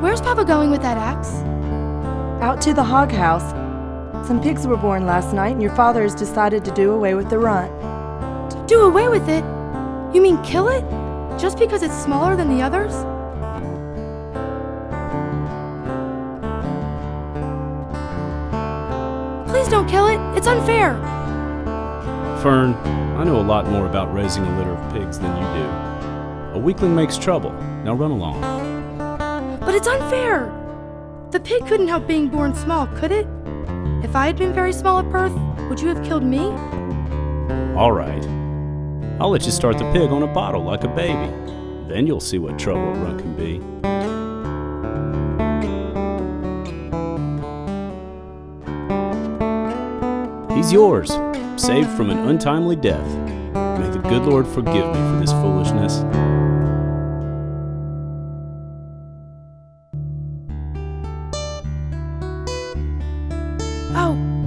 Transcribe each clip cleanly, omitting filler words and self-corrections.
Where's Papa going with that axe? Out to the hog house. Some pigs were born last night, and your father has decided to do away with the runt. Do away with it? You mean kill it? Just because it's smaller than the others? Please don't kill it. It's unfair. Fern, I know a lot more about raising a litter of pigs than you do. A weakling makes trouble. Now run along. But it's unfair. The pig couldn't help being born small, could it? If I had been very small at birth, would you have killed me? All right. I'll let you start the pig on a bottle like a baby. Then you'll see what trouble a runt can be. He's yours, saved from an untimely death. May the good Lord forgive me for this foolishness.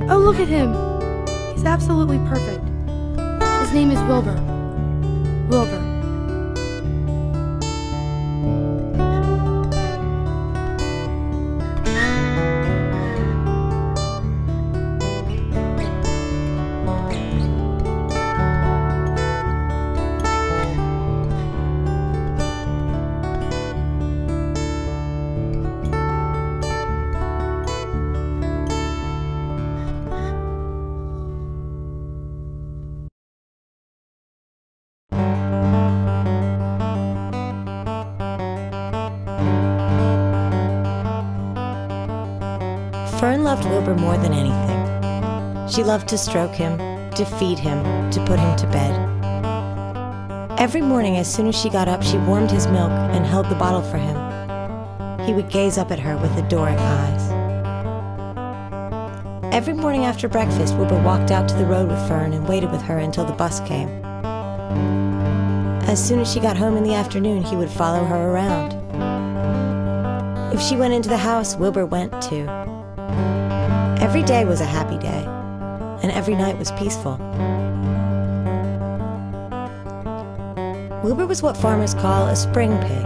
Oh, look at him. He's absolutely perfect. His name is Wilbur. Wilbur. Fern loved Wilbur more than anything. She loved to stroke him, to feed him, to put him to bed. Every morning, as soon as she got up, she warmed his milk and held the bottle for him. He would gaze up at her with adoring eyes. Every morning after breakfast, Wilbur walked out to the road with Fern and waited with her until the bus came. As soon as she got home in the afternoon, he would follow her around. If she went into the house, Wilbur went too. Every day was a happy day, and every night was peaceful. Wilbur was what farmers call a spring pig,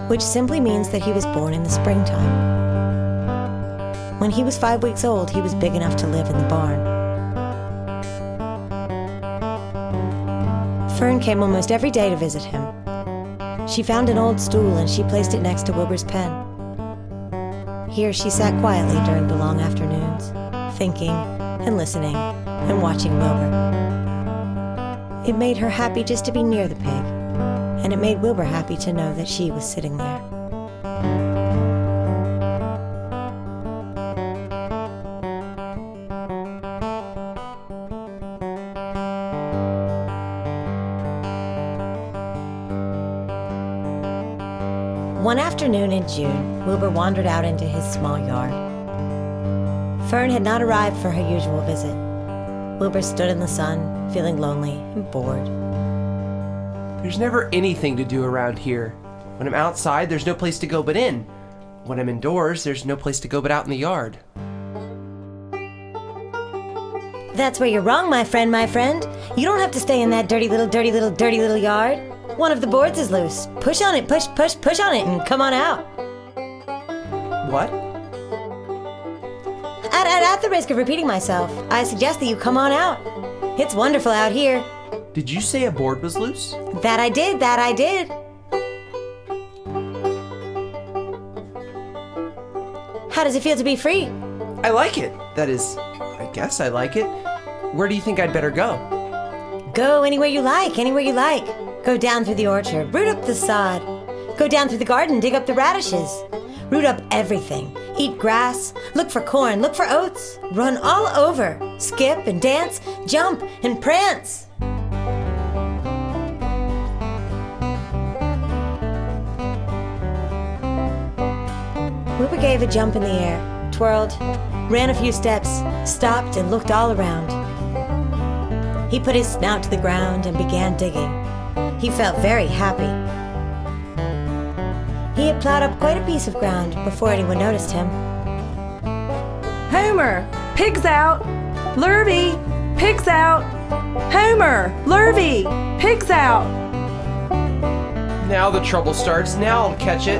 which simply means that he was born in the springtime. When he was 5 weeks old, he was big enough to live in the barn. Fern came almost every day to visit him. She found an old stool and she placed it next to Wilbur's pen. Here she sat quietly during the long afternoons, thinking and listening and watching Wilbur. It made her happy just to be near the pig, and it made Wilbur happy to know that she was sitting there. One afternoon in June, Wilbur wandered out into his small yard. Fern had not arrived for her usual visit. Wilbur stood in the sun, feeling lonely and bored. There's never anything to do around here. When I'm outside, there's no place to go but in. When I'm indoors, there's no place to go but out in the yard. That's where you're wrong, my friend, my friend. You don't have to stay in that dirty little yard. One of the boards is loose. Push on it, push on it, and come on out. What? At the risk of repeating myself, I suggest that you come on out. It's wonderful out here. Did you say a board was loose? That I did. How does it feel to be free? I like it. That is, I guess I like it. Where do you think I'd better go? Go anywhere you like. Go down through the orchard, root up the sod. Go down through the garden, dig up the radishes. Root up everything. Eat grass, look for corn, look for oats. Run all over, skip and dance, jump and prance. Wilbur gave a jump in the air, twirled, ran a few steps, stopped and looked all around. He put his snout to the ground and began digging. He felt very happy. He had plowed up quite a piece of ground before anyone noticed him. Hey, Homer, pigs out! Lurvy, pigs out! Homer, Lurvy, pigs out! Now the trouble starts. Now I'll catch it.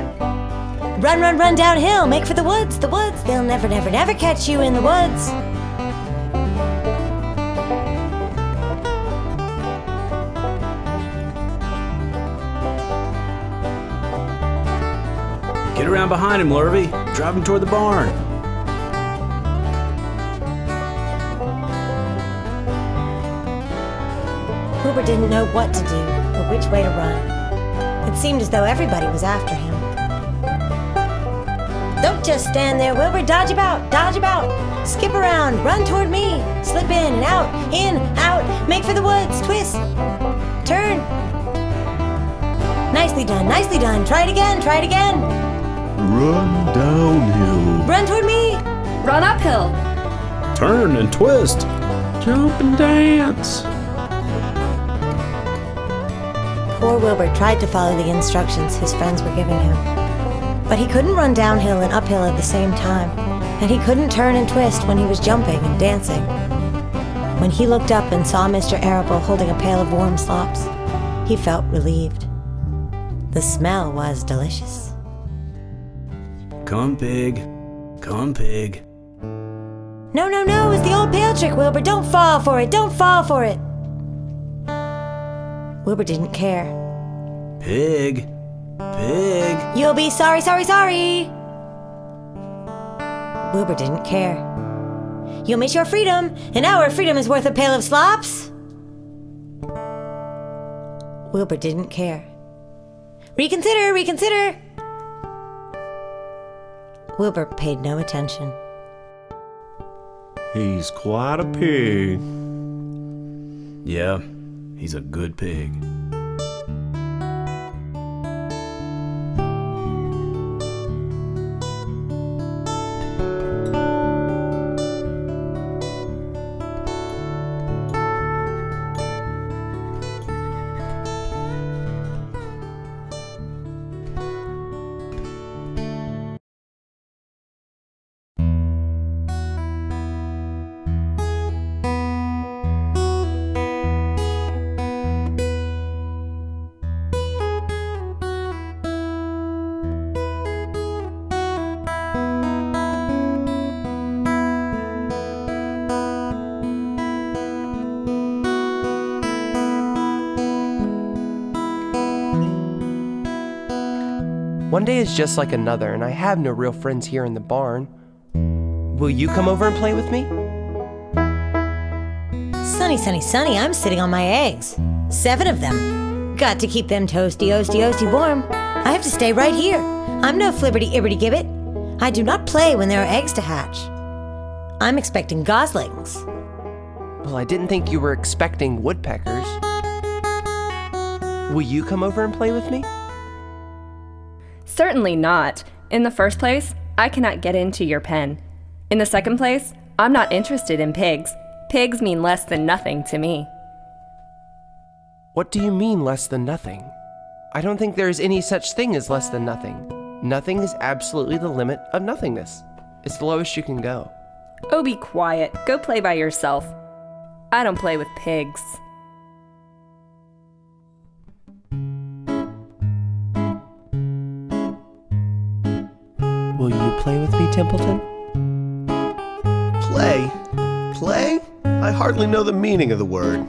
Run, run, run downhill. Make for the woods, the woods. They'll never, never, never catch you in the woods. Get around behind him, Lurvy. Drive him toward the barn. Wilbur didn't know what to do or which way to run. It seemed as though everybody was after him. Don't just stand there, Wilbur. Dodge about, dodge about. Skip around, run toward me. Slip in and out, make for the woods, twist, turn. Nicely done, nicely done. Try it again, try it again. Run downhill. Run toward me. Run uphill. Turn and twist. Jump and dance. Poor Wilbur tried to follow the instructions his friends were giving him. But he couldn't run downhill and uphill at the same time, and he couldn't turn and twist when he was jumping and dancing. When he looked up and saw Mr. Arable holding a pail of warm slops, he felt relieved. The smell was delicious. Come, pig. Come, pig. No, no, no, it's the old pail trick, Wilbur. Don't fall for it, don't fall for it. Wilbur didn't care. Pig. Pig. You'll be sorry, sorry, sorry. Wilbur didn't care. You'll miss your freedom. An hour of freedom is worth a pail of slops. Wilbur didn't care. Reconsider, reconsider. Wilbur paid no attention. He's quite a pig. Yeah, he's a good pig. One day is just like another, and I have no real friends here in the barn. Will you come over and play with me? Sunny, sunny, sunny, I'm sitting on my eggs. 7 of them. Got to keep them toasty, oasty, oasty warm. I have to stay right here. I'm no flibberty, ibberty, gibbet. I do not play when there are eggs to hatch. I'm expecting goslings. Well, I didn't think you were expecting woodpeckers. Will you come over and play with me? Certainly not. In the first place, I cannot get into your pen. In the second place, I'm not interested in pigs. Pigs mean less than nothing to me. What do you mean less than nothing? I don't think there is any such thing as less than nothing. Nothing is absolutely the limit of nothingness. It's the lowest you can go. Oh, be quiet. Go play by yourself. I don't play with pigs. Will you play with me, Templeton? Play? Play? I hardly know the meaning of the word.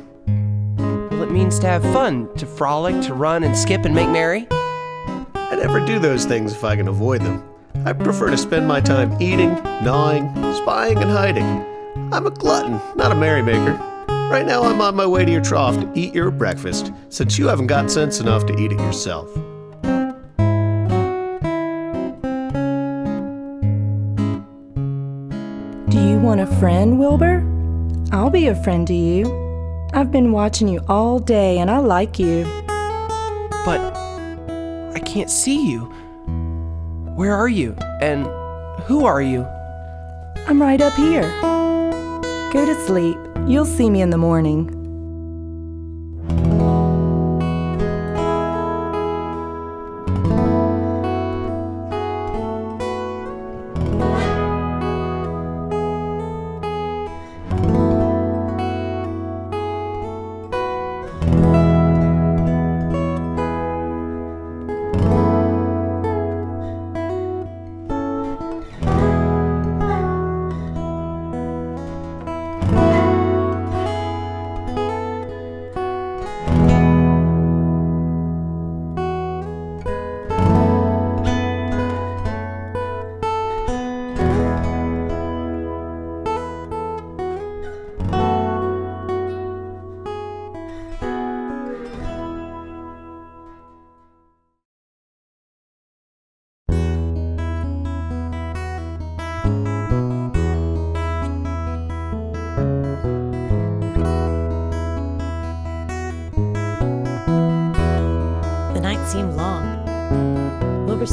Well, it means to have fun, to frolic, to run and skip and make merry. I never do those things if I can avoid them. I prefer to spend my time eating, gnawing, spying, and hiding. I'm a glutton, not a merrymaker. Right now I'm on my way to your trough to eat your breakfast, since you haven't got sense enough to eat it yourself. Do you want a friend, Wilbur? I'll be a friend to you. I've been watching you all day and I like you. But I can't see you. Where are you? And who are you? I'm right up here. Go to sleep. You'll see me in the morning.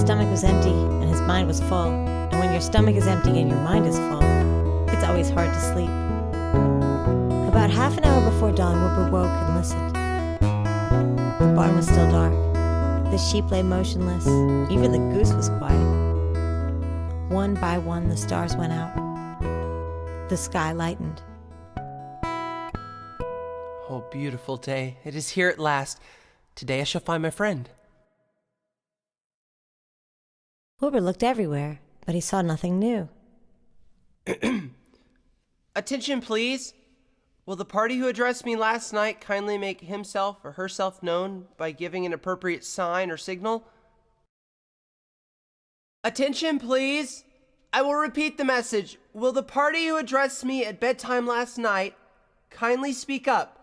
stomach was empty and his mind was full. And when your stomach is empty and your mind is full, it's always hard to sleep. About half an hour before dawn, Wilbur woke and listened. The barn was still dark. The sheep lay motionless. Even the goose was quiet. One by one, the stars went out. The sky lightened. Oh, beautiful day. It is here at last. Today I shall find my friend. Wilbur looked everywhere, but he saw nothing new. Attention, please. Will the party who addressed me last night kindly make himself or herself known by giving an appropriate sign or signal? Attention, please. I will repeat the message. Will the party who addressed me at bedtime last night kindly speak up?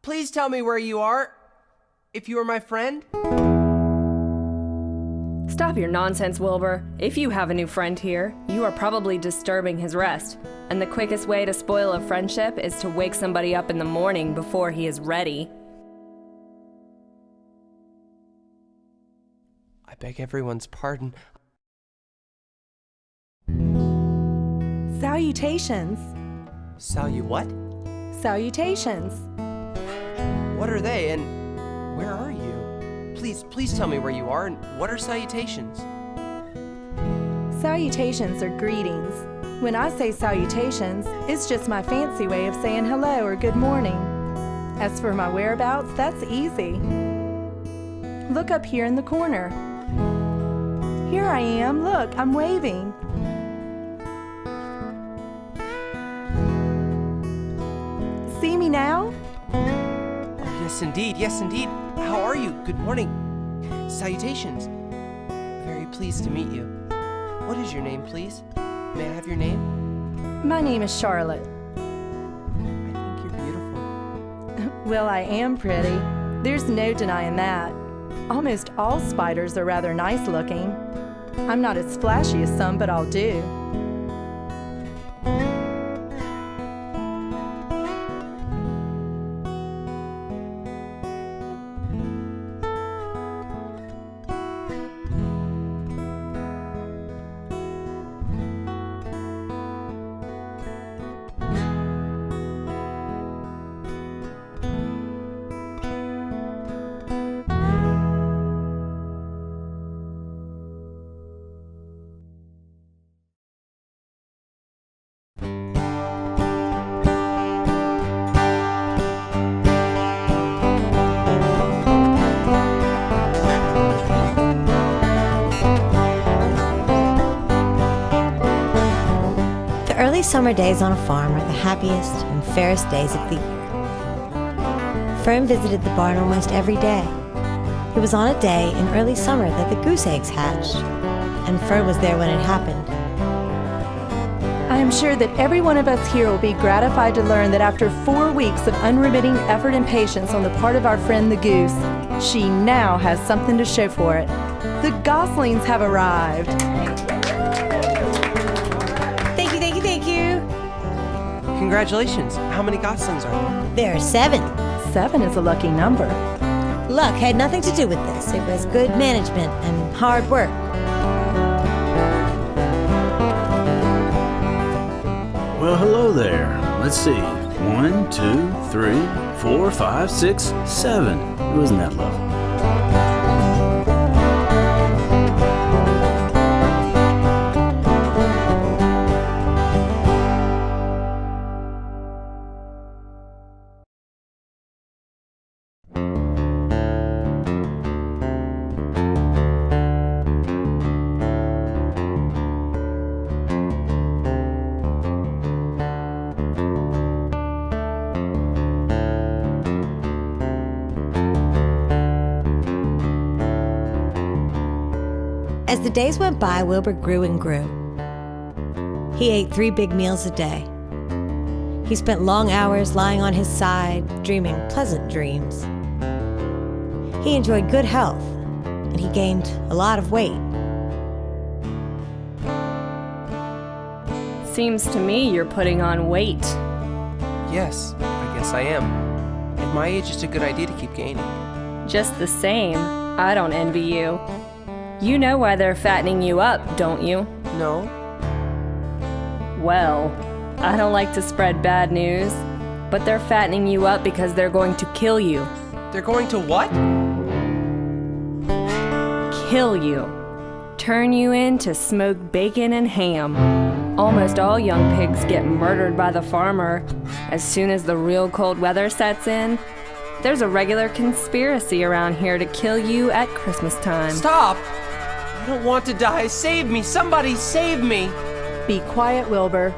Please tell me where you are, if you are my friend. Stop your nonsense, Wilbur. If you have a new friend here, you are probably disturbing his rest. And the quickest way to spoil a friendship is to wake somebody up in the morning before he is ready. I beg everyone's pardon. Salutations. What? Salutations. What are they, and where are you? Please tell me where you are, and what are salutations? Salutations are greetings. When I say salutations, it's just my fancy way of saying hello or good morning. As for my whereabouts, that's easy. Look up here in the corner. Here I am. Look, I'm waving. See me now? Yes, indeed. How are you? Good morning. Salutations. Very pleased to meet you. What is your name, please? May I have your name? My name is Charlotte. I think you're beautiful. Well, I am pretty. There's no denying that. Almost all spiders are rather nice looking. I'm not as flashy as some, but I'll do. Summer days on a farm are the happiest and fairest days of the year. Fern visited the barn almost every day. It was on a day in early summer that the goose eggs hatched, and Fern was there when it happened. I am sure that every one of us here will be gratified to learn that after 4 weeks of unremitting effort and patience on the part of our friend the goose, she now has something to show for it. The goslings have arrived. Thank you. Congratulations. How many goslings are there? There are 7. 7 is a lucky number. Luck had nothing to do with this. It was good management and hard work. Well, hello there. Let's see. 1, 2, 3, 4, 5, 6, 7. Wasn't that lovely? As the days went by, Wilbur grew and grew. He ate 3 big meals a day. He spent long hours lying on his side, dreaming pleasant dreams. He enjoyed good health, and he gained a lot of weight. Seems to me you're putting on weight. Yes, I guess I am. At my age, it's a good idea to keep gaining. Just the same, I don't envy you. You know why they're fattening you up, don't you? No. Well, I don't like to spread bad news, but they're fattening you up because they're going to kill you. They're going to what? Kill you. Turn you into smoked bacon and ham. Almost all young pigs get murdered by the farmer as soon as the real cold weather sets in. There's a regular conspiracy around here to kill you at Christmas time. Stop! I don't want to die. Save me. Somebody save me. Be quiet, Wilbur.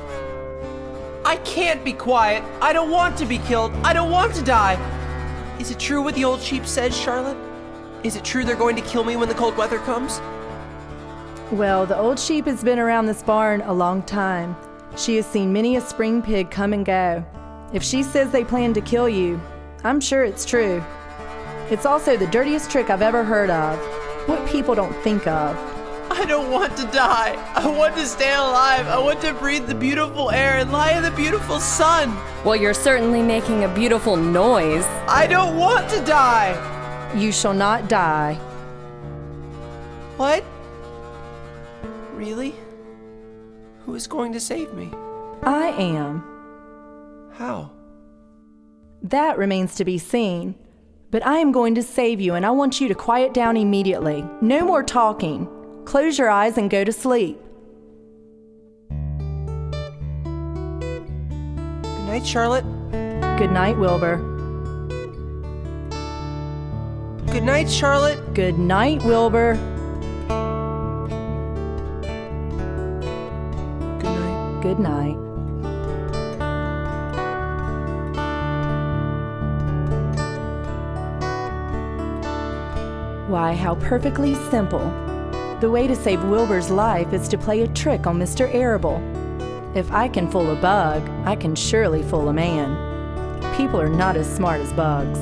I can't be quiet. I don't want to be killed. I don't want to die. Is it true what the old sheep says, Charlotte? Is it true they're going to kill me when the cold weather comes? Well, the old sheep has been around this barn a long time. She has seen many a spring pig come and go. If she says they plan to kill you, I'm sure it's true. It's also the dirtiest trick I've ever heard of. What people don't think of. I don't want to die. I want to stay alive. I want to breathe the beautiful air and lie in the beautiful sun. Well, you're certainly making a beautiful noise. I don't want to die. You shall not die. What? Really? Who is going to save me? I am. How? That remains to be seen. But I am going to save you, and I want you to quiet down immediately. No more talking. Close your eyes and go to sleep. Good night, Charlotte. Good night, Wilbur. Good night, Charlotte. Good night, Wilbur. Good night. Good night. Why, how perfectly simple. The way to save Wilbur's life is to play a trick on Mr. Arable. If I can fool a bug, I can surely fool a man. People are not as smart as bugs.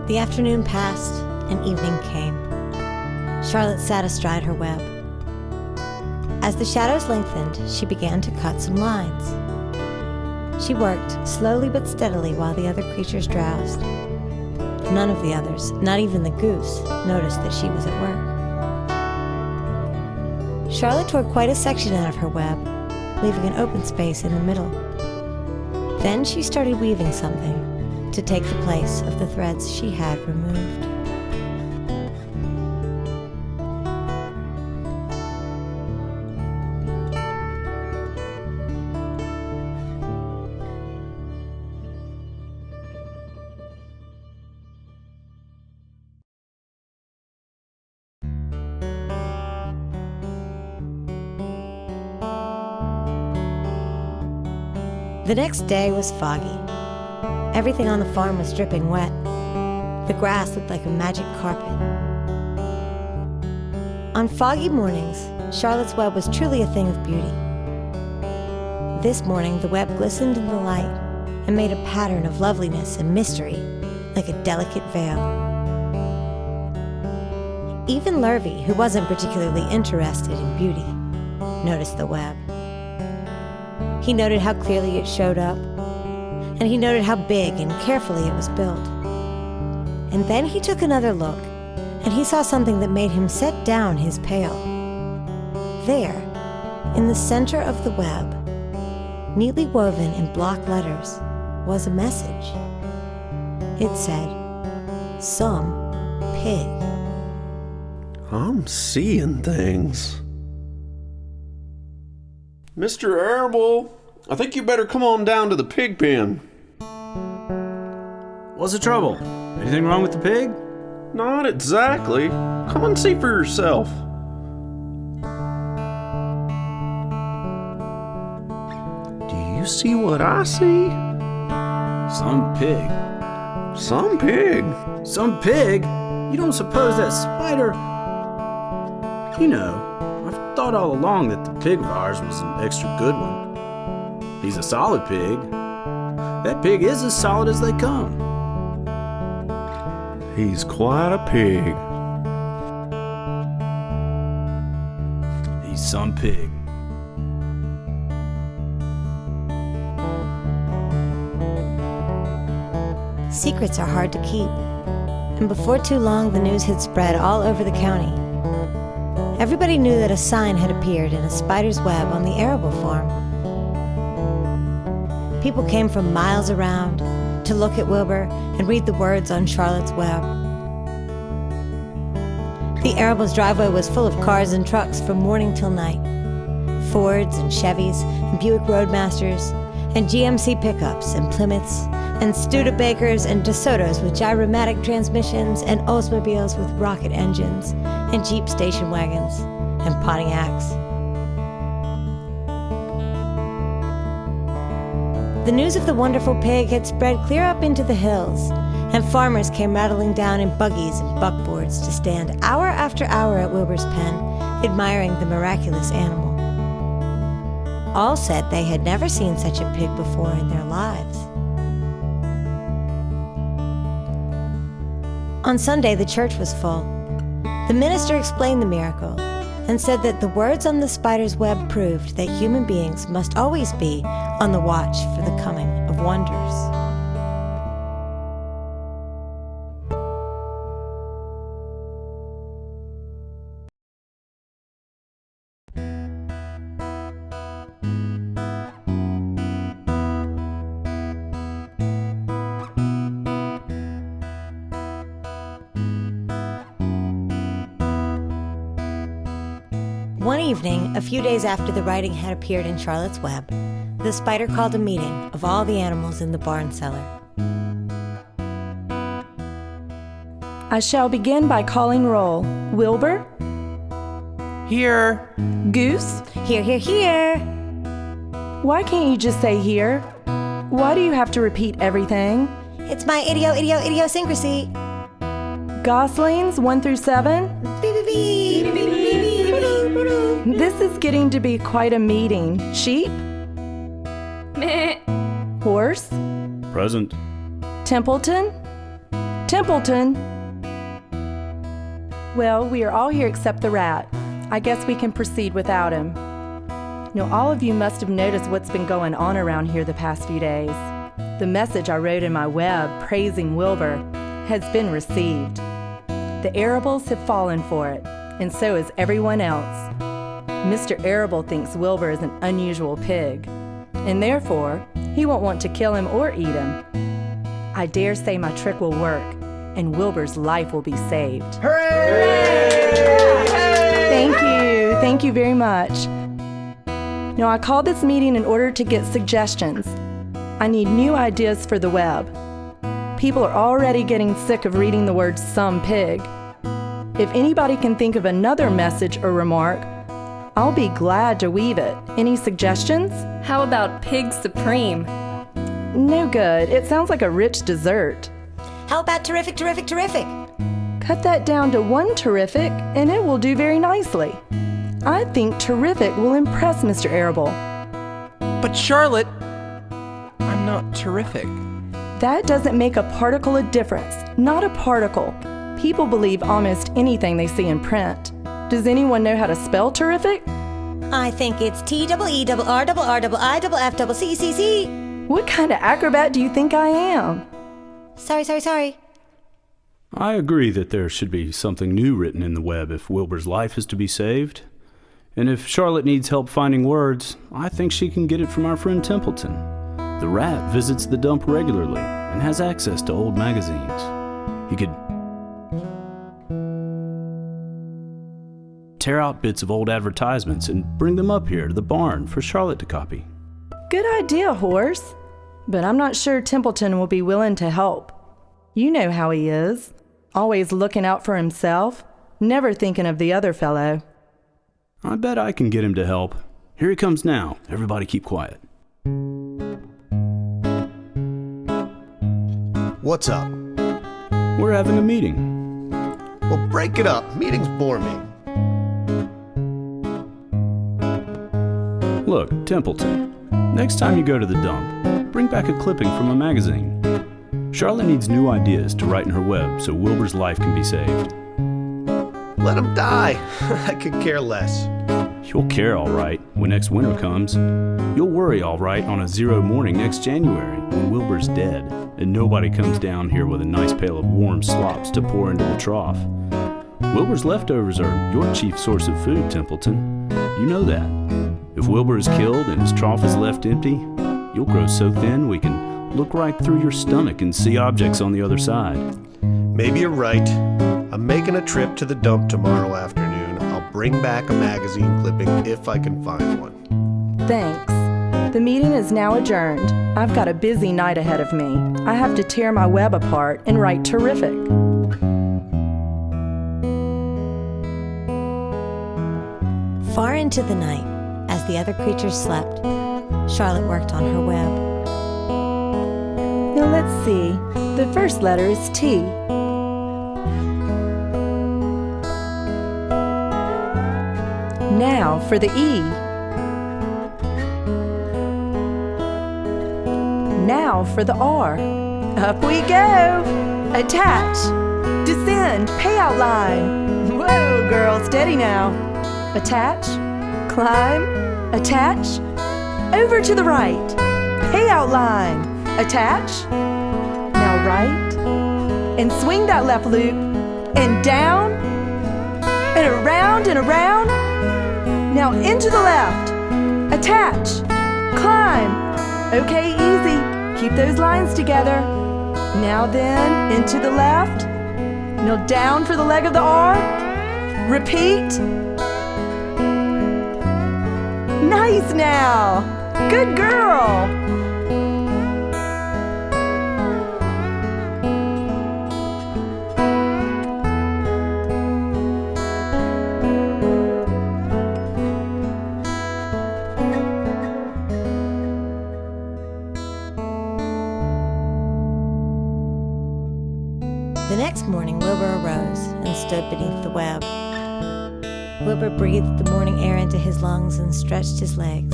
The afternoon passed and evening came. Charlotte sat astride her web. As the shadows lengthened, she began to cut some lines. She worked slowly but steadily while the other creatures drowsed. None of the others, not even the goose, noticed that she was at work. Charlotte tore quite a section out of her web, leaving an open space in the middle. Then she started weaving something to take the place of the threads she had removed. The next day was foggy. Everything on the farm was dripping wet. The grass looked like a magic carpet. On foggy mornings, Charlotte's web was truly a thing of beauty. This morning, the web glistened in the light and made a pattern of loveliness and mystery, like a delicate veil. Even Lurvy, who wasn't particularly interested in beauty, noticed the web. He noted how clearly it showed up, and he noted how big and carefully it was built. And then he took another look, and he saw something that made him set down his pail. There, in the center of the web, neatly woven in block letters, was a message. It said, "Some pig." I'm seeing things. Mr. Arable, I think you better come on down to the pig pen. What's the trouble? Anything wrong with the pig? Not exactly. Come and see for yourself. Do you see what I see? Some pig. Some pig. Some pig? You don't suppose that spider... You know, I've thought all along that the pig of ours was an extra good one. He's a solid pig. That pig is as solid as they come. He's quite a pig. He's some pig. Secrets are hard to keep, and before too long the news had spread all over the county. Everybody knew that a sign had appeared in a spider's web on the Arable farm. People came from miles around to look at Wilbur and read the words on Charlotte's web. The Arable's driveway was full of cars and trucks from morning till night. Fords and Chevys and Buick Roadmasters and GMC pickups and Plymouths and Studebakers and DeSotos with gyromatic transmissions and Oldsmobiles with rocket engines and Jeep station wagons and Pontiacs. The news of the wonderful pig had spread clear up into the hills, and farmers came rattling down in buggies and buckboards to stand hour after hour at Wilbur's pen, admiring the miraculous animal. All said they had never seen such a pig before in their lives. On Sunday, the church was full. The minister explained the miracle and said that the words on the spider's web proved that human beings must always be on the watch for the coming of wonders. One evening, a few days after the writing had appeared in Charlotte's web, the spider called a meeting of all the animals in the barn cellar. I shall begin by calling roll. Wilbur? Here. Goose? Here, here, here! Why can't you just say here? Why do you have to repeat everything? It's my idiosyncrasy. Goslings 1 through 7? Beep, beep, beep, beep, beep, beep, beep. This is getting to be quite a meeting. Sheep? Meh. Horse? Present. Templeton? Templeton? Well, we are all here except the rat. I guess we can proceed without him. Now, all of you must have noticed what's been going on around here the past few days. The message I wrote in my web praising Wilbur has been received. The Arables have fallen for it, and so has everyone else. Mr. Arable thinks Wilbur is an unusual pig, and therefore, he won't want to kill him or eat him. I dare say my trick will work, and Wilbur's life will be saved. Hooray! Thank you very much. Now, I called this meeting in order to get suggestions. I need new ideas for the web. People are already getting sick of reading the word some pig. If anybody can think of another message or remark, I'll be glad to weave it. Any suggestions? How about Pig Supreme? No good. It sounds like a rich dessert. How about terrific? Cut that down to one terrific, and it will do very nicely. I think terrific will impress Mr. Arable. But Charlotte, I'm not terrific. That doesn't make a particle of difference. Not a particle. People believe almost anything they see in print. Does anyone know how to spell terrific? I think it's TEERRIIFFCCC. What kind of acrobat do you think I am? Sorry. I agree that there should be something new written in the web if Wilbur's life is to be saved. And if Charlotte needs help finding words, I think she can get it from our friend Templeton. The rat visits the dump regularly and has access to old magazines. He could tear out bits of old advertisements and bring them up here to the barn for Charlotte to copy. Good idea, Horse. But I'm not sure Templeton will be willing to help. You know how he is. Always looking out for himself, never thinking of the other fellow. I bet I can get him to help. Here he comes now. Everybody keep quiet. What's up? We're having a meeting. Well, break it up. Meetings bore me. Look, Templeton, next time you go to the dump, bring back a clipping from a magazine. Charlotte needs new ideas to write in her web so Wilbur's life can be saved. Let him die. I could care less. You'll care all right when next winter comes. You'll worry all right on a 0 morning next January when Wilbur's dead and nobody comes down here with a nice pail of warm slops to pour into the trough. Wilbur's leftovers are your chief source of food, Templeton. You know that. If Wilbur is killed and his trough is left empty, you'll grow so thin we can look right through your stomach and see objects on the other side. Maybe you're right. I'm making a trip to the dump tomorrow afternoon. I'll bring back a magazine clipping if I can find one. Thanks. The meeting is now adjourned. I've got a busy night ahead of me. I have to tear my web apart and write terrific. Far into the night, as the other creatures slept, Charlotte worked on her web. Now let's see. The first letter is T. Now for the E. Now for the R. Up we go! Attach! Descend! Payout line! Whoa, girl, steady now! Attach! Climb! Attach! Over to the right! Payout line! Attach! Now right! And swing that left loop! And down! And around and around! Now into the left! Attach! Climb! Okay, easy. Keep those lines together. Now then, into the left. Now down for the leg of the R. Repeat. Nice now. Good girl. The next morning, Wilbur arose and stood beneath the web. Wilbur breathed the morning air into his lungs and stretched his legs.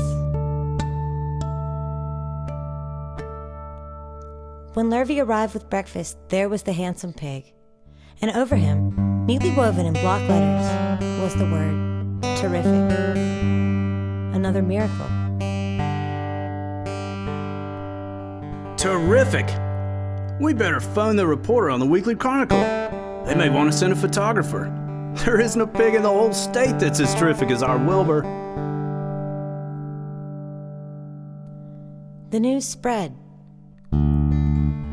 When Lurvy arrived with breakfast, there was the handsome pig. And over him, neatly woven in block letters, was the word, terrific. Another miracle. Terrific! We better phone the reporter on the Weekly Chronicle. They may want to send a photographer. There isn't a pig in the whole state that's as terrific as our Wilbur. The news spread.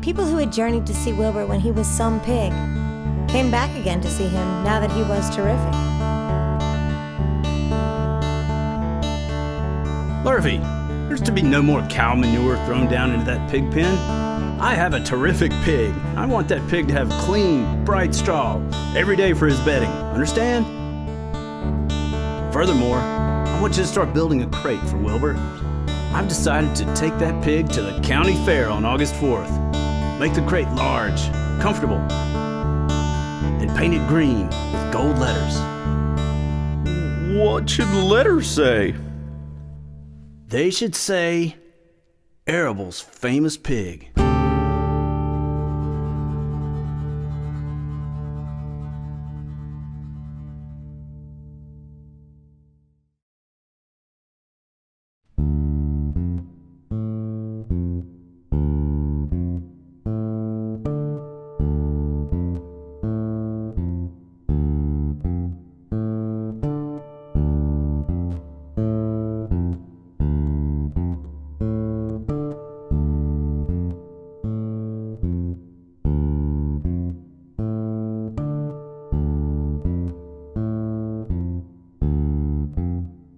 People who had journeyed to see Wilbur when he was some pig came back again to see him now that he was terrific. Lurvy, there's to be no more cow manure thrown down into that pig pen. I have a terrific pig. I want that pig to have clean, bright straw every day for his bedding. Understand? Furthermore, I want you to start building a crate for Wilbur. I've decided to take that pig to the county fair on August 4th. Make the crate large, comfortable, and paint it green with gold letters. What should the letters say? They should say, Arable's famous pig.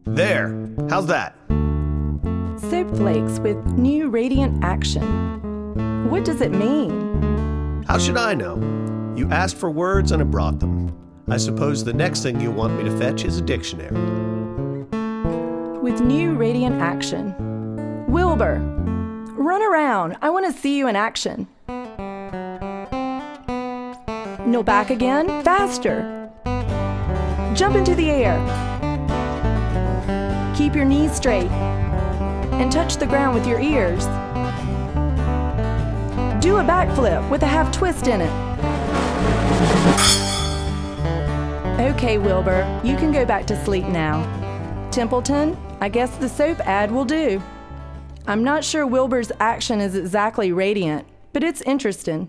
There. How's that? Soap flakes with new radiant action. What does it mean? How should I know? You asked for words and I brought them. I suppose the next thing you want me to fetch is a dictionary. With new radiant action. Wilbur, run around. I want to see you in action. No, back again. Faster. Jump into the air. Keep your knees straight and touch the ground with your ears. Do a backflip with a half twist in it. Okay, Wilbur, you can go back to sleep now. Templeton, I guess the soap ad will do. I'm not sure Wilbur's action is exactly radiant, but it's interesting.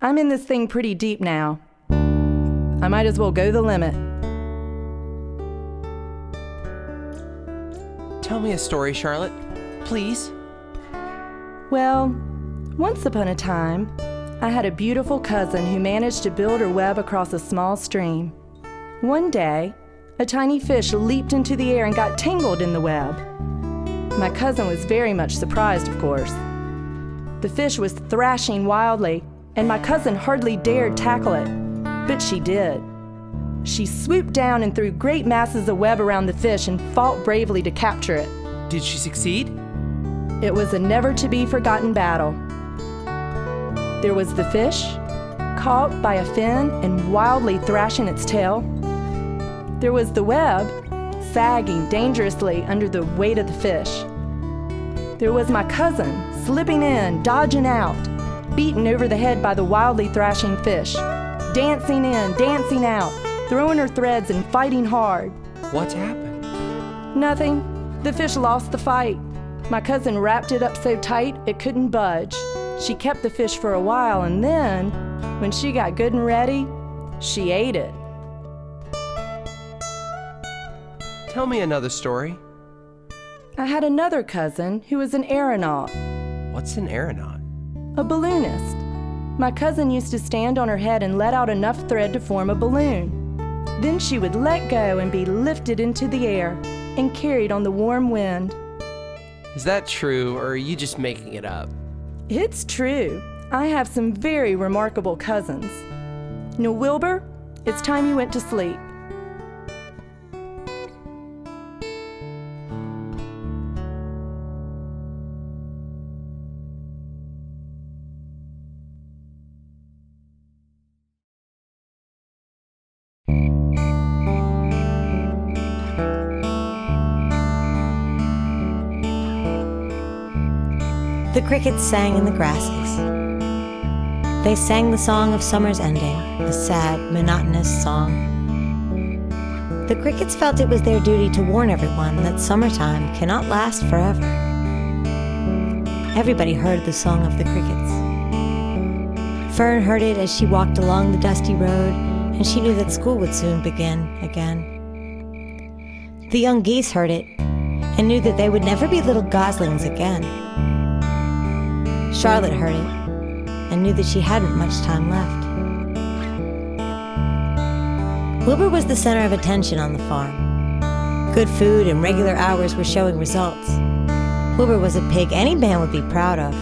I'm in this thing pretty deep now. I might as well go the limit. Tell me a story, Charlotte. Please. Well, once upon a time, I had a beautiful cousin who managed to build her web across a small stream. One day, a tiny fish leaped into the air and got tangled in the web. My cousin was very much surprised, of course. The fish was thrashing wildly, and my cousin hardly dared tackle it, but she did. She swooped down and threw great masses of web around the fish and fought bravely to capture it. Did she succeed? It was a never-to-be-forgotten battle. There was the fish, caught by a fin and wildly thrashing its tail. There was the web, sagging dangerously under the weight of the fish. There was my cousin, slipping in, dodging out, beaten over the head by the wildly thrashing fish, dancing in, dancing out, throwing her threads and fighting hard. What happened? Nothing. The fish lost the fight. My cousin wrapped it up so tight it couldn't budge. She kept the fish for a while, and then, when she got good and ready, she ate it. Tell me another story. I had another cousin who was an aeronaut, What's an aeronaut? a balloonist. My cousin used to stand on her head and let out enough thread to form a balloon. Then she would let go and be lifted into the air and carried on the warm wind. Is that true, or are you just making it up? It's true. I have some very remarkable cousins. Now, Wilbur, it's time you went to sleep. The crickets sang in the grasses. They sang the song of summer's ending, a sad, monotonous song. The crickets felt it was their duty to warn everyone that summertime cannot last forever. Everybody heard the song of the crickets. Fern heard it as she walked along the dusty road, and she knew that school would soon begin again. The young geese heard it, and knew that they would never be little goslings again. Charlotte heard it, and knew that she hadn't much time left. Wilbur was the center of attention on the farm. Good food and regular hours were showing results. Wilbur was a pig any man would be proud of.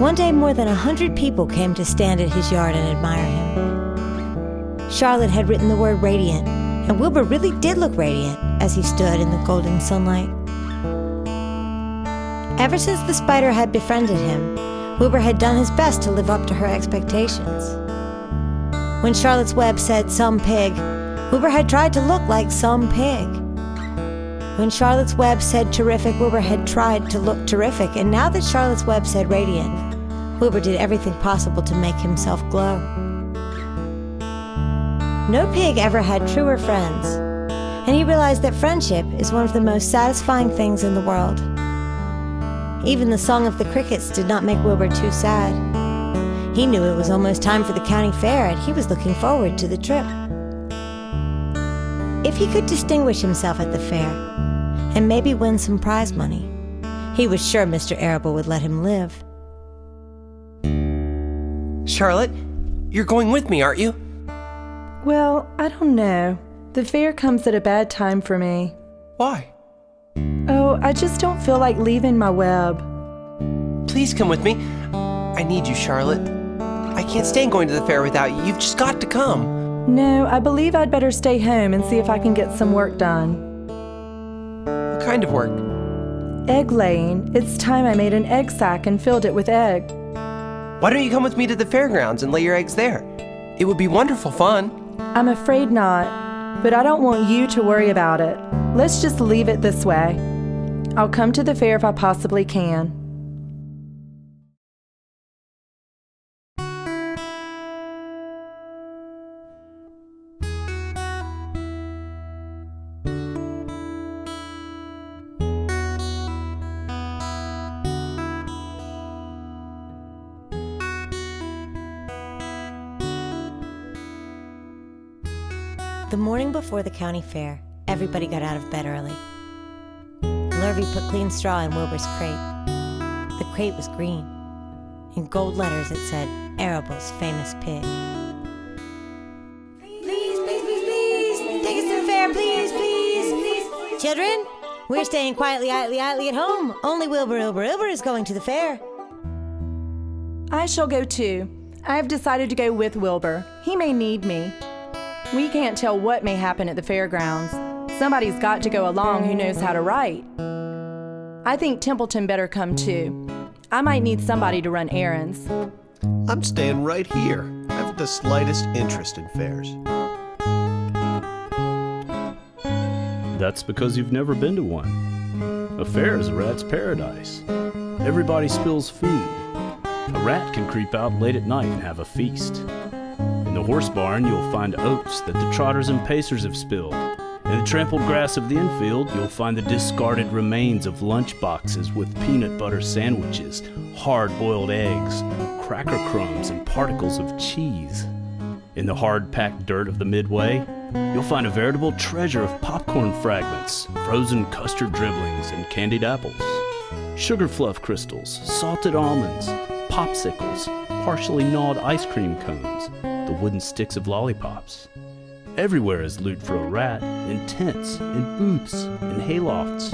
One day, more than 100 people came to stand at his yard and admire him. Charlotte had written the word radiant, and Wilbur really did look radiant as he stood in the golden sunlight. Ever since the spider had befriended him, Wilbur had done his best to live up to her expectations. When Charlotte's web said some pig, Wilbur had tried to look like some pig. When Charlotte's web said terrific, Wilbur had tried to look terrific, and now that Charlotte's web said radiant, Wilbur did everything possible to make himself glow. No pig ever had truer friends, and he realized that friendship is one of the most satisfying things in the world. Even the song of the crickets did not make Wilbur too sad. He knew it was almost time for the county fair, and he was looking forward to the trip. If he could distinguish himself at the fair, and maybe win some prize money, he was sure Mr. Arable would let him live. Charlotte, you're going with me, aren't you? Well, I don't know. The fair comes at a bad time for me. Why? Oh, I just don't feel like leaving my web. Please come with me. I need you, Charlotte. I can't stand going to the fair without you. You've just got to come. No, I believe I'd better stay home and see if I can get some work done. What kind of work? Egg laying. It's time I made an egg sack and filled it with egg. Why don't you come with me to the fairgrounds and lay your eggs there? It would be wonderful fun. I'm afraid not, but I don't want you to worry about it. Let's just leave it this way. I'll come to the fair if I possibly can. The morning before the county fair, everybody got out of bed early. Lurvy put clean straw in Wilbur's crate. The crate was green. In gold letters it said, Arable's famous pig. Please, please, please, please, take us to the fair, please, please, please. Children, we're staying quietly, idly at home. Only Wilbur is going to the fair. I shall go too. I have decided to go with Wilbur. He may need me. We can't tell what may happen at the fairgrounds. Somebody's got to go along who knows how to write. I think Templeton better come too. I might need somebody to run errands. I'm staying right here. I haven't the slightest interest in fairs. That's because you've never been to one. A fair is a rat's paradise. Everybody spills food. A rat can creep out late at night and have a feast. In the horse barn, you'll find oats that the trotters and pacers have spilled. In the trampled grass of the infield, you'll find the discarded remains of lunch boxes with peanut butter sandwiches, hard-boiled eggs, cracker crumbs, and particles of cheese. In the hard-packed dirt of the midway, you'll find a veritable treasure of popcorn fragments, frozen custard dribblings, and candied apples. Sugar fluff crystals, salted almonds, popsicles, partially gnawed ice cream cones, the wooden sticks of lollipops. Everywhere is loot for a rat, in tents, in booths, in haylofts.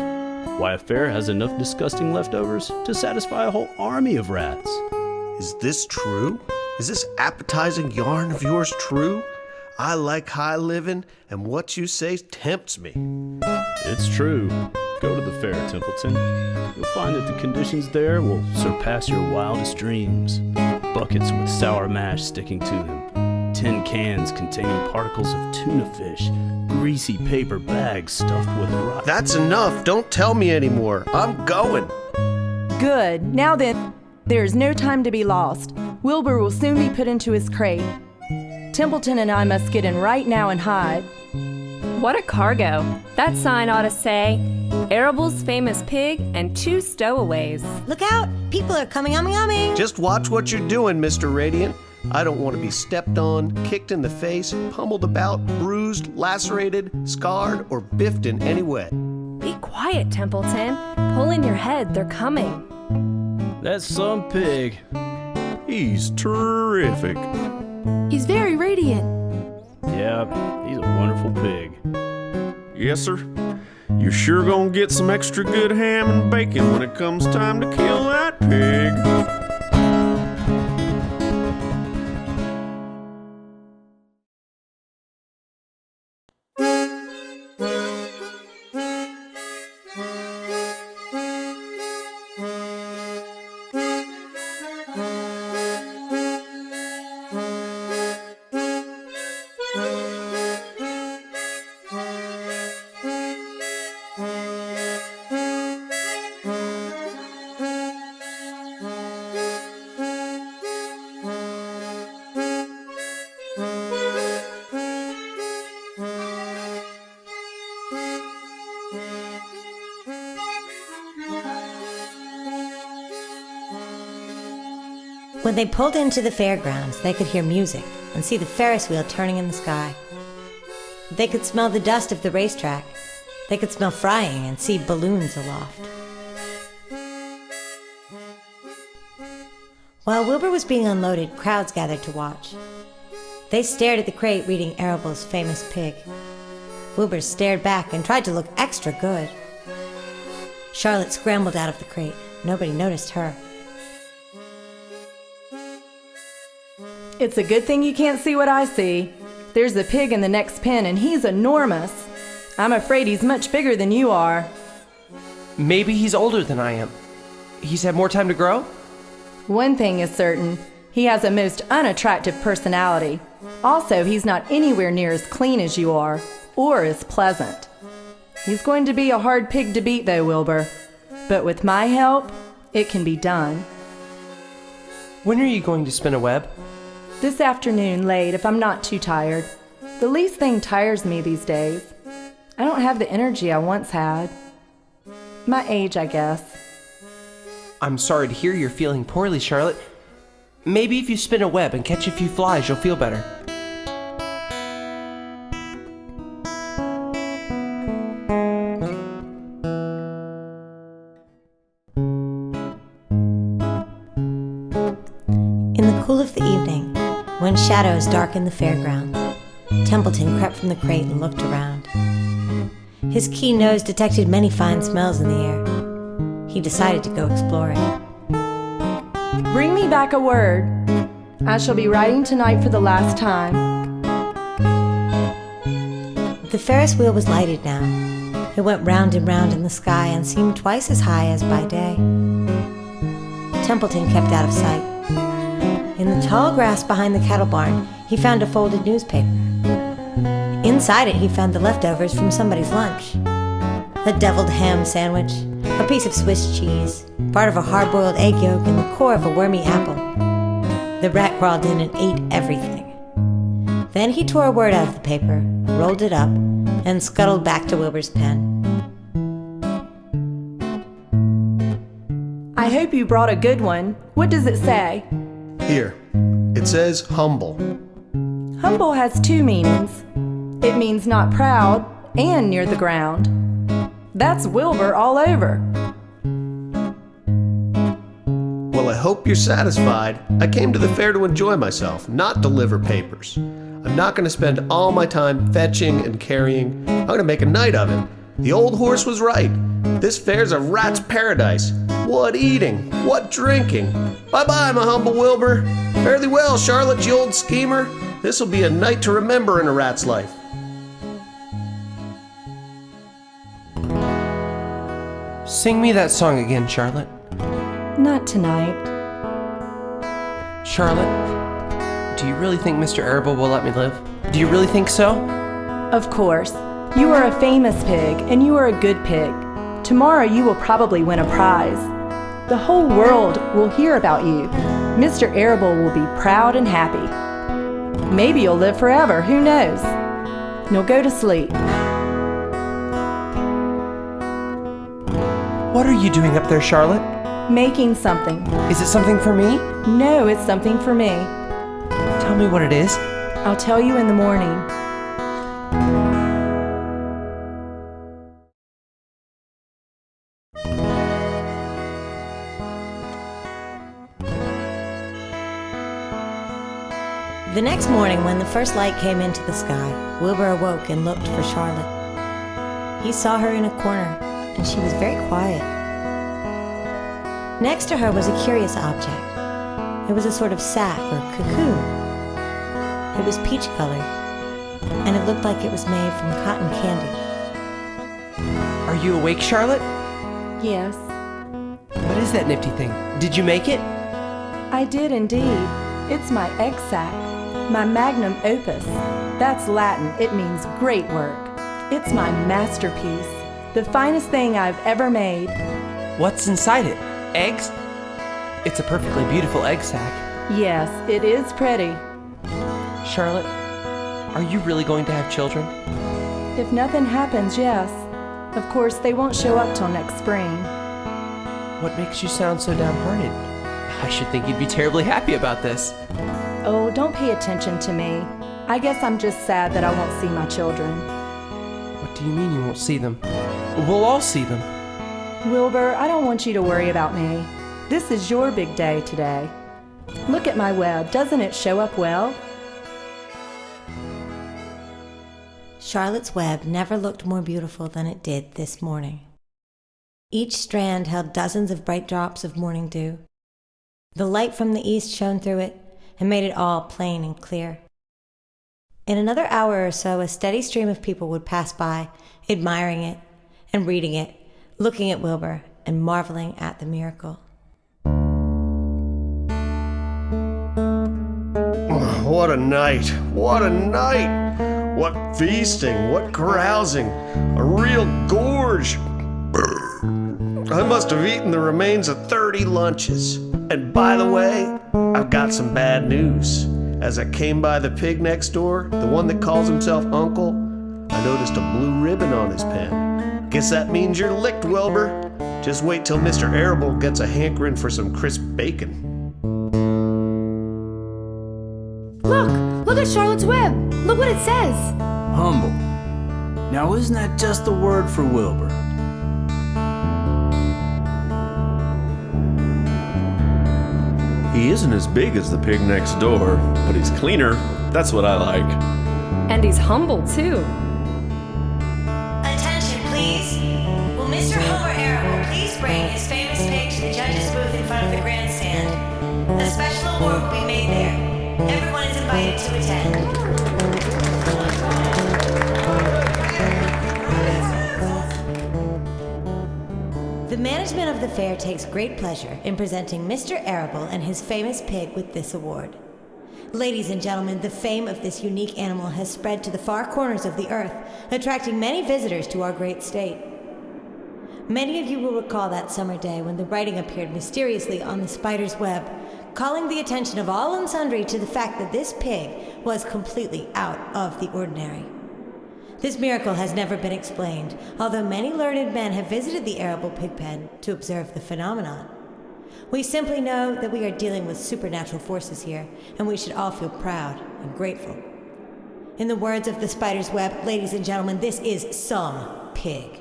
Why, a fair has enough disgusting leftovers to satisfy a whole army of rats. Is this true? Is this appetizing yarn of yours true? I like high living, and what you say tempts me. It's true. Go to the fair, Templeton. You'll find that the conditions there will surpass your wildest dreams. Buckets with sour mash sticking to them, tin cans containing particles of tuna fish, greasy paper bags stuffed with rice. That's enough. Don't tell me anymore. I'm going. Good. Now then, there is no time to be lost. Wilbur will soon be put into his crate. Templeton and I must get in right now and hide. What a cargo. That sign ought to say, Arable's famous pig and 2 stowaways. Look out! People are coming. Just watch what you're doing, Mr. Radiant. I don't want to be stepped on, kicked in the face, pummeled about, bruised, lacerated, scarred, or biffed in any way. Be quiet, Templeton. Pull in your head, they're coming. That's some pig. He's terrific. He's very radiant. Yeah, he's a wonderful pig. Yes, sir. You're sure gonna get some extra good ham and bacon when it comes time to kill that pig. When they pulled into the fairgrounds, they could hear music and see the Ferris wheel turning in the sky. They could smell the dust of the racetrack. They could smell frying and see balloons aloft. While Wilbur was being unloaded, crowds gathered to watch. They stared at the crate reading Arable's famous pig. Wilbur stared back and tried to look extra good. Charlotte scrambled out of the crate. Nobody noticed her. It's a good thing you can't see what I see. There's a pig in the next pen, and he's enormous. I'm afraid he's much bigger than you are. Maybe he's older than I am. He's had more time to grow? One thing is certain. He has a most unattractive personality. Also, he's not anywhere near as clean as you are, or as pleasant. He's going to be a hard pig to beat, though, Wilbur. But with my help, it can be done. When are you going to spin a web? This afternoon, late, if I'm not too tired. The least thing tires me these days. I don't have the energy I once had. My age, I guess. I'm sorry to hear you're feeling poorly, Charlotte. Maybe if you spin a web and catch a few flies, you'll feel better. when shadows darkened the fairground. Templeton crept from the crate and looked around. His keen nose detected many fine smells in the air. He decided to go exploring. Bring me back a word. I shall be writing tonight for the last time. The Ferris wheel was lighted now. It went round and round in the sky and seemed twice as high as by day. Templeton kept out of sight. In the tall grass behind the cattle barn, he found a folded newspaper. Inside it, he found the leftovers from somebody's lunch. A deviled ham sandwich, a piece of Swiss cheese, part of a hard-boiled egg yolk, and the core of a wormy apple. The rat crawled in and ate everything. Then he tore a word out of the paper, rolled it up, and scuttled back to Wilbur's pen. I hope you brought a good one. What does it say? Here. It says humble. Humble has two meanings. It means not proud and near the ground. That's Wilbur all over. Well, I hope you're satisfied. I came to the fair to enjoy myself, not deliver papers. I'm not going to spend all my time fetching and carrying. I'm going to make a night of it. The old horse was right. This fair's a rat's paradise. What eating, what drinking. Bye-bye, my humble Wilbur. Fare thee well, Charlotte, you old schemer. This'll be a night to remember in a rat's life. Sing me that song again, Charlotte. Not tonight. Charlotte, do you really think Mr. Arable will let me live? Do you really think so? Of course. You are a famous pig, and you are a good pig. Tomorrow you will probably win a prize. The whole world will hear about you. Mr. Arable will be proud and happy. Maybe you'll live forever, who knows? You'll go to sleep. What are you doing up there, Charlotte? Making something. Is it something for me? No, it's something for me. Tell me what it is. I'll tell you in the morning. The next morning, when the first light came into the sky, Wilbur awoke and looked for Charlotte. He saw her in a corner, and she was very quiet. Next to her was a curious object. It was a sort of sack or cocoon. It was peach-colored, and it looked like it was made from cotton candy. Are you awake, Charlotte? Yes, What is that nifty thing? Did you make it? I did indeed. It's my egg sac, my magnum opus. That's Latin. It means great work. It's my masterpiece, the finest thing I've ever made. What's inside it? Eggs? It's a perfectly beautiful egg sack. Yes, it is pretty. Charlotte, are you really going to have children? If nothing happens, yes. Of course, they won't show up till next spring. What makes you sound so downhearted? I should think you'd be terribly happy about this. Oh, don't pay attention to me. I guess I'm just sad that I won't see my children. What do you mean you won't see them? We'll all see them. Wilbur, I don't want you to worry about me. This is your big day today. Look at my web. Doesn't it show up well? Charlotte's web never looked more beautiful than it did this morning. Each strand held dozens of bright drops of morning dew. The light from the east shone through it and made it all plain and clear. In another hour or so, a steady stream of people would pass by, admiring it and reading it, looking at Wilbur and marveling at the miracle. What a night! What a night! What feasting! What carousing! A real gorge! I must have eaten the remains of 30 lunches. And by the way, I've got some bad news. As I came by the pig next door, the one that calls himself Uncle, I noticed a blue ribbon on his pen. Guess that means you're licked, Wilbur. Just wait till Mr. Arable gets a hankering for some crisp bacon. Look at Charlotte's web. Look what it says. Humble. Now isn't that just the word for Wilbur? He isn't as big as the pig next door, but he's cleaner. That's what I like. And he's humble, too. Attention, please. Will Mr. Homer Arable please bring his famous pig to the judge's booth in front of the grandstand? A special award will be made there. Everyone is invited to attend. The management of the fair takes great pleasure in presenting Mr. Arable and his famous pig with this award. Ladies and gentlemen, the fame of this unique animal has spread to the far corners of the earth, attracting many visitors to our great state. Many of you will recall that summer day when the writing appeared mysteriously on the spider's web, calling the attention of all and sundry to the fact that this pig was completely out of the ordinary. This miracle has never been explained, although many learned men have visited the Arable pig pen to observe the phenomenon. We simply know that we are dealing with supernatural forces here, and we should all feel proud and grateful. In the words of the spider's web, ladies and gentlemen, this is some pig.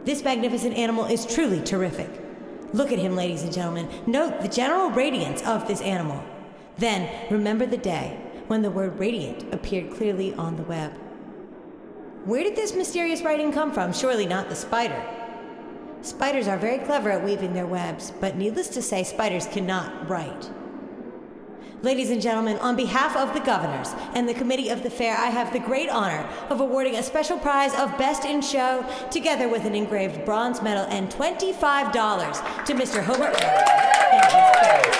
This magnificent animal is truly terrific. Look at him, ladies and gentlemen. Note the general radiance of this animal. Then remember the day when the word radiant appeared clearly on the web. Where did this mysterious writing come from? Surely not the spider. Spiders are very clever at weaving their webs, but needless to say, spiders cannot write. Ladies and gentlemen, on behalf of the governors and the committee of the fair, I have the great honor of awarding a special prize of Best in Show, together with an engraved bronze medal and $25 to Mr. Homer Arable and his fair.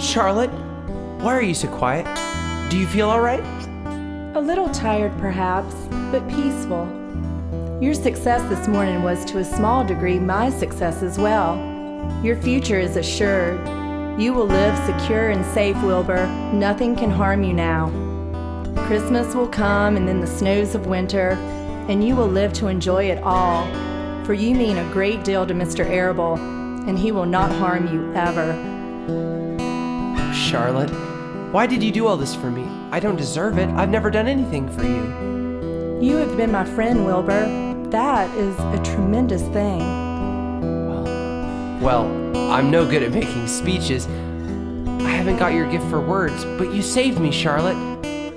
Charlotte, why are you so quiet? Do you feel all right? A little tired, perhaps, but peaceful. Your success this morning was to a small degree my success as well. Your future is assured. You will live secure and safe, Wilbur. Nothing can harm you now. Christmas will come and then the snows of winter, and you will live to enjoy it all. For you mean a great deal to Mr. Arable, and he will not harm you ever. Charlotte, why did you do all this for me? I don't deserve it. I've never done anything for you. You have been my friend, Wilbur. That is a tremendous thing. Well, I'm no good at making speeches. I haven't got your gift for words, but you saved me, Charlotte.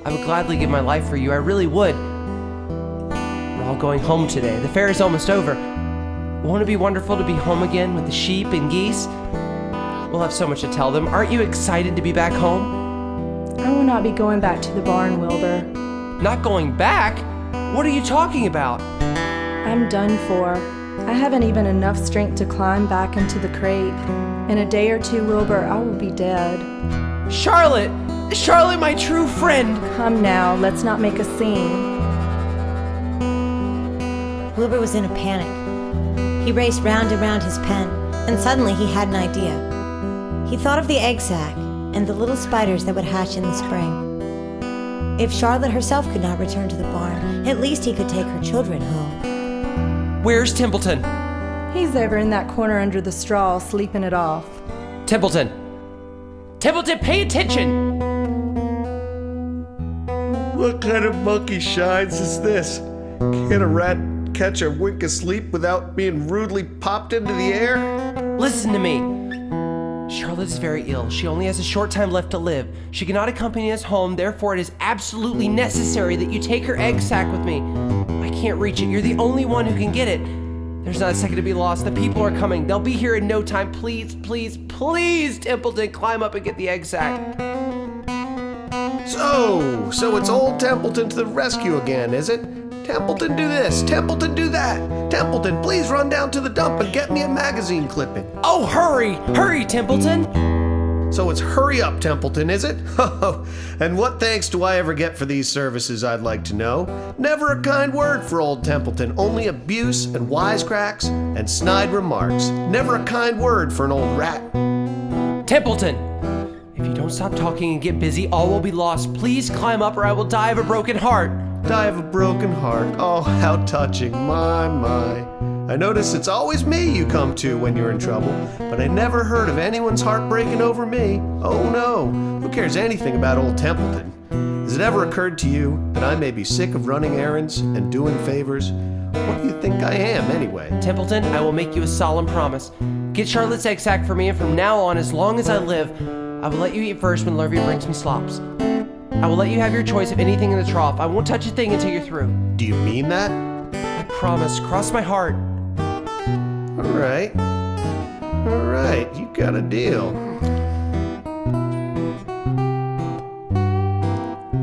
I would gladly give my life for you. I really would. We're all going home today. The fair is almost over. Won't it be wonderful to be home again with the sheep and geese? We'll have so much to tell them. Aren't you excited to be back home? I will not be going back to the barn, Wilbur. Not going back? What are you talking about? I'm done for. I haven't even enough strength to climb back into the crate. In a day or two, Wilbur, I will be dead. Charlotte! Charlotte, my true friend! Come now, let's not make a scene. Wilbur was in a panic. He raced round and round his pen, and suddenly he had an idea. He thought of the egg sac and the little spiders that would hatch in the spring. If Charlotte herself could not return to the barn, at least he could take her children home. Where's Templeton? He's over in that corner under the straw, sleeping it off. Templeton! Templeton, pay attention! What kind of monkey shines is this? Can a rat catch a wink of sleep without being rudely popped into the air? Listen to me. Charlotte is very ill. She only has a short time left to live. She cannot accompany us home, therefore it is absolutely necessary that you take her egg sac with me. I can't reach it. You're the only one who can get it. There's not a second to be lost. The people are coming. They'll be here in no time. Please, please, please, Templeton, climb up and get the egg sac. So it's old Templeton to the rescue again, is it? Templeton, do this. Templeton, do that. Templeton, please run down to the dump and get me a magazine clipping. Oh, hurry! Hurry, Templeton! So it's hurry up, Templeton, is it? And what thanks do I ever get for these services, I'd like to know? Never a kind word for old Templeton, only abuse and wisecracks and snide remarks. Never a kind word for an old rat. Templeton! If you don't stop talking and get busy, all will be lost. Please climb up or I will die of a broken heart. Die of a broken heart. Oh, how touching. My. I notice it's always me you come to when you're in trouble, but I never heard of anyone's heart breaking over me. Oh no, who cares anything about old Templeton? Has it ever occurred to you that I may be sick of running errands and doing favors? What do you think I am, anyway? Templeton, I will make you a solemn promise. Get Charlotte's egg sack for me, and from now on, as long as I live, I will let you eat first when Lurvy brings me slops. I will let you have your choice of anything in the trough. I won't touch a thing until you're through. Do you mean that? I promise. Cross my heart. All right, you got a deal.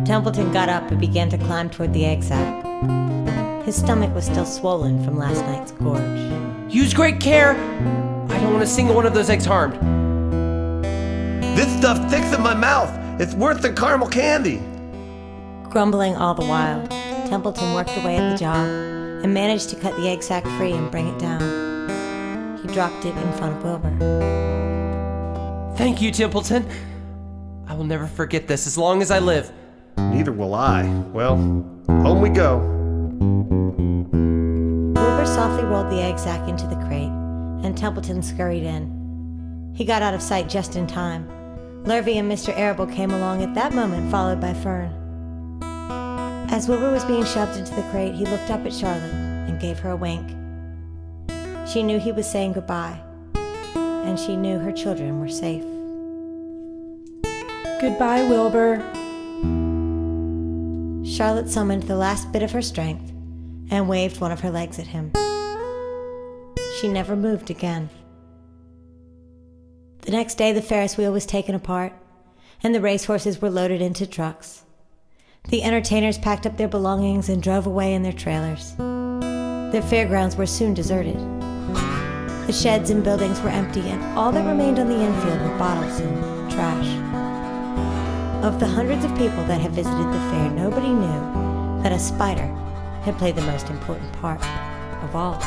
Templeton got up and began to climb toward the egg sack. His stomach was still swollen from last night's gorge. Use great care! I don't want a single one of those eggs harmed. This stuff sticks in my mouth. It's worse than caramel candy. Grumbling all the while, Templeton worked away at the job and managed to cut the egg sack free and bring it down. He dropped it in front of Wilbur. Thank you, Templeton. I will never forget this as long as I live. Neither will I. Well, home we go. Wilbur softly rolled the egg sack into the crate, and Templeton scurried in. He got out of sight just in time. Lurvy and Mr. Arable came along at that moment, followed by Fern. As Wilbur was being shoved into the crate, he looked up at Charlotte and gave her a wink. She knew he was saying goodbye, and she knew her children were safe. Goodbye, Wilbur. Charlotte summoned the last bit of her strength and waved one of her legs at him. She never moved again. The next day, the Ferris wheel was taken apart, and the racehorses were loaded into trucks. The entertainers packed up their belongings and drove away in their trailers. The fairgrounds were soon deserted. The sheds and buildings were empty, and all that remained on the infield were bottles and trash. Of the hundreds of people that had visited the fair, nobody knew that a spider had played the most important part of all.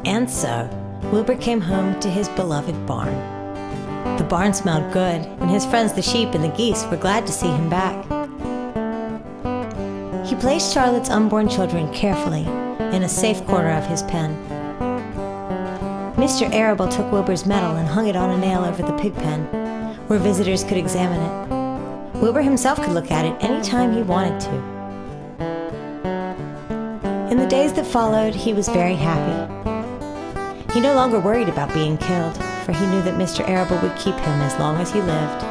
And so, Wilbur came home to his beloved barn. The barn smelled good, and his friends the sheep and the geese were glad to see him back. He placed Charlotte's unborn children carefully in a safe corner of his pen. Mr. Arable took Wilbur's medal and hung it on a nail over the pig pen, where visitors could examine it. Wilbur himself could look at it any time he wanted to. In the days that followed, he was very happy. He no longer worried about being killed, for he knew that Mr. Arable would keep him as long as he lived.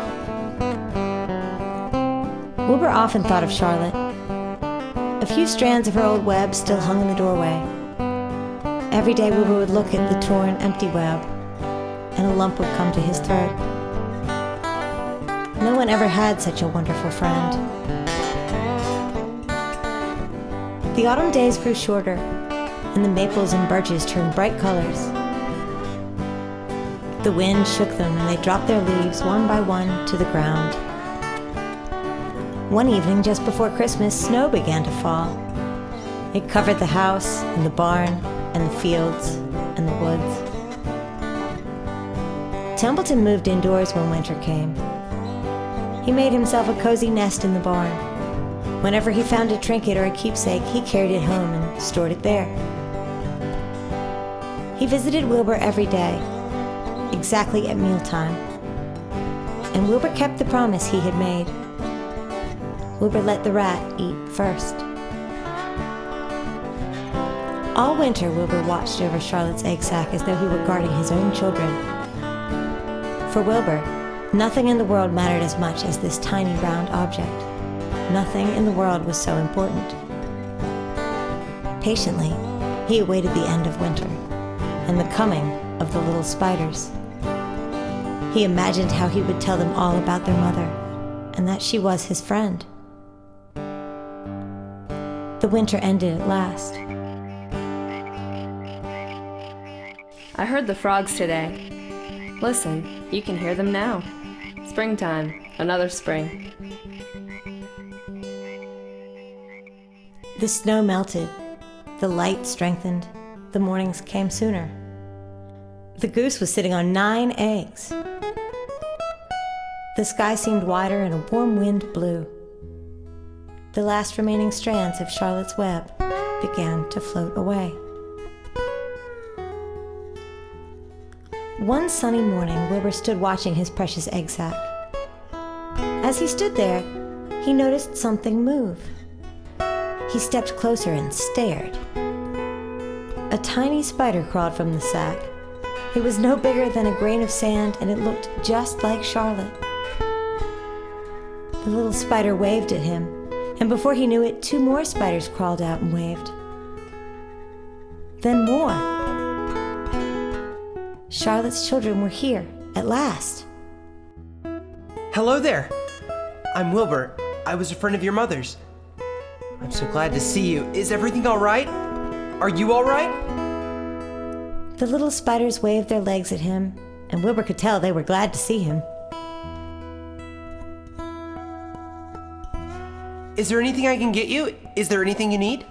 Wilbur often thought of Charlotte. A few strands of her old web still hung in the doorway. Every day Wilbur would look at the torn, empty web, and a lump would come to his throat. No one ever had such a wonderful friend. The autumn days grew shorter, and the maples and birches turned bright colors. The wind shook them, and they dropped their leaves one by one to the ground. One evening, just before Christmas, snow began to fall. It covered the house, and the barn, and the fields, and the woods. Templeton moved indoors when winter came. He made himself a cozy nest in the barn. Whenever he found a trinket or a keepsake, he carried it home and stored it there. He visited Wilbur every day, exactly at mealtime. And Wilbur kept the promise he had made. Wilbur let the rat eat first. All winter, Wilbur watched over Charlotte's egg sack as though he were guarding his own children. For Wilbur, nothing in the world mattered as much as this tiny round object. Nothing in the world was so important. Patiently, he awaited the end of winter and the coming of the little spiders. He imagined how he would tell them all about their mother, and that she was his friend. The winter ended at last. I heard the frogs today. Listen, you can hear them now. Springtime, another spring. The snow melted, the light strengthened, the mornings came sooner. The goose was sitting on 9 eggs. The sky seemed wider and a warm wind blew. The last remaining strands of Charlotte's web began to float away. One sunny morning, Wilbur stood watching his precious egg sack. As he stood there, he noticed something move. He stepped closer and stared. A tiny spider crawled from the sack. It was no bigger than a grain of sand, and it looked just like Charlotte. The little spider waved at him, and before he knew it, 2 more spiders crawled out and waved. Then more. Charlotte's children were here, at last. Hello there. I'm Wilbur. I was a friend of your mother's. I'm so glad to see you. Is everything all right? Are you all right? The little spiders waved their legs at him, and Wilbur could tell they were glad to see him. Is there anything I can get you? Is there anything you need?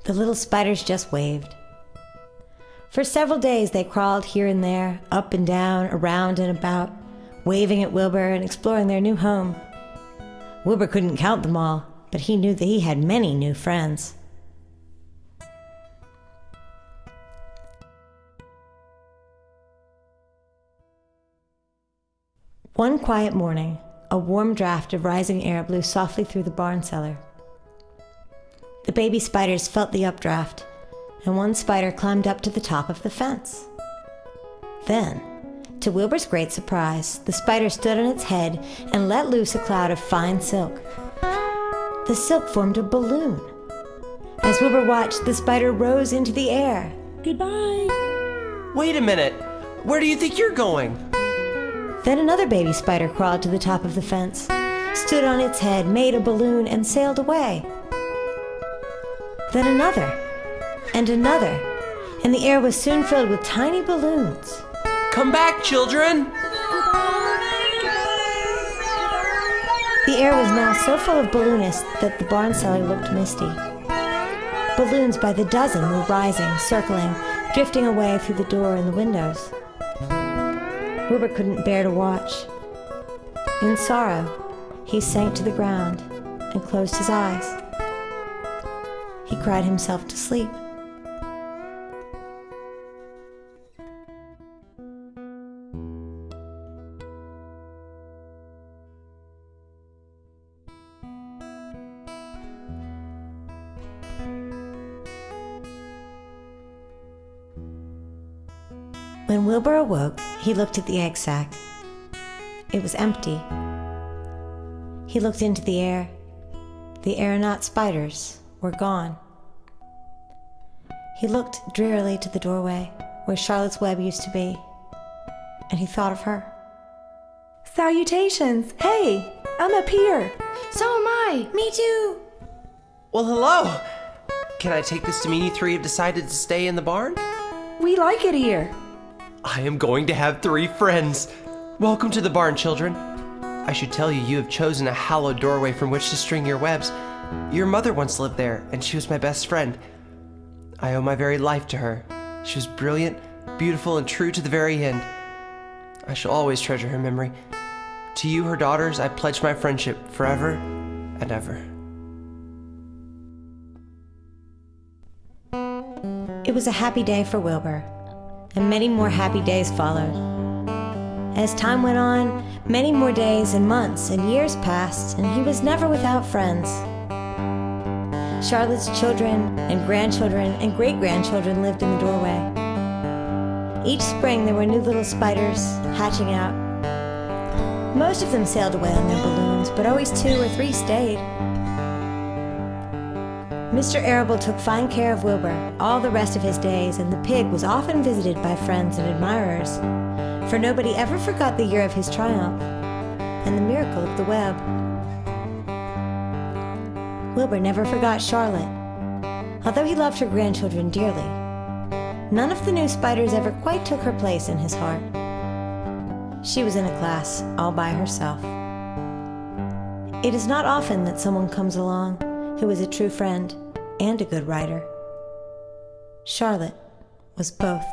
The little spiders just waved. For several days they crawled here and there, up and down, around and about, waving at Wilbur and exploring their new home. Wilbur couldn't count them all, but he knew that he had many new friends. One quiet morning, a warm draft of rising air blew softly through the barn cellar. The baby spiders felt the updraft, and one spider climbed up to the top of the fence. Then, to Wilbur's great surprise, the spider stood on its head and let loose a cloud of fine silk. The silk formed a balloon. As Wilbur watched, the spider rose into the air. Goodbye. Wait a minute. Where do you think you're going? Then another baby spider crawled to the top of the fence, stood on its head, made a balloon, and sailed away. Then another, and another, and the air was soon filled with tiny balloons. Come back, children! The air was now so full of balloonists that the barn cellar looked misty. Balloons by the dozen were rising, circling, drifting away through the door and the windows. Wilbur couldn't bear to watch. In sorrow, he sank to the ground and closed his eyes. He cried himself to sleep. When Wilbur awoke, he looked at the egg sack. It was empty. He looked into the air. The aeronaut spiders were gone. He looked drearily to the doorway where Charlotte's web used to be, and he thought of her. Salutations! Hey, I'm up here. So am I. Me too. Well, hello! Can I take this to mean you 3 have decided to stay in the barn? We like it here. I am going to have 3 friends. Welcome to the barn, children. I should tell you, you have chosen a hallowed doorway from which to string your webs. Your mother once lived there, and she was my best friend. I owe my very life to her. She was brilliant, beautiful, and true to the very end. I shall always treasure her memory. To you, her daughters, I pledge my friendship forever and ever. It was a happy day for Wilbur, and many more happy days followed. As time went on, many more days and months and years passed, and he was never without friends. Charlotte's children and grandchildren and great-grandchildren lived in the doorway. Each spring there were new little spiders hatching out. Most of them sailed away on their balloons, but always 2 or 3 stayed. Mr. Arable took fine care of Wilbur all the rest of his days, and the pig was often visited by friends and admirers, for nobody ever forgot the year of his triumph and the miracle of the web. Wilbur never forgot Charlotte, although he loved her grandchildren dearly. None of the new spiders ever quite took her place in his heart. She was in a class all by herself. It is not often that someone comes along who is a true friend and a good writer. Charlotte was both.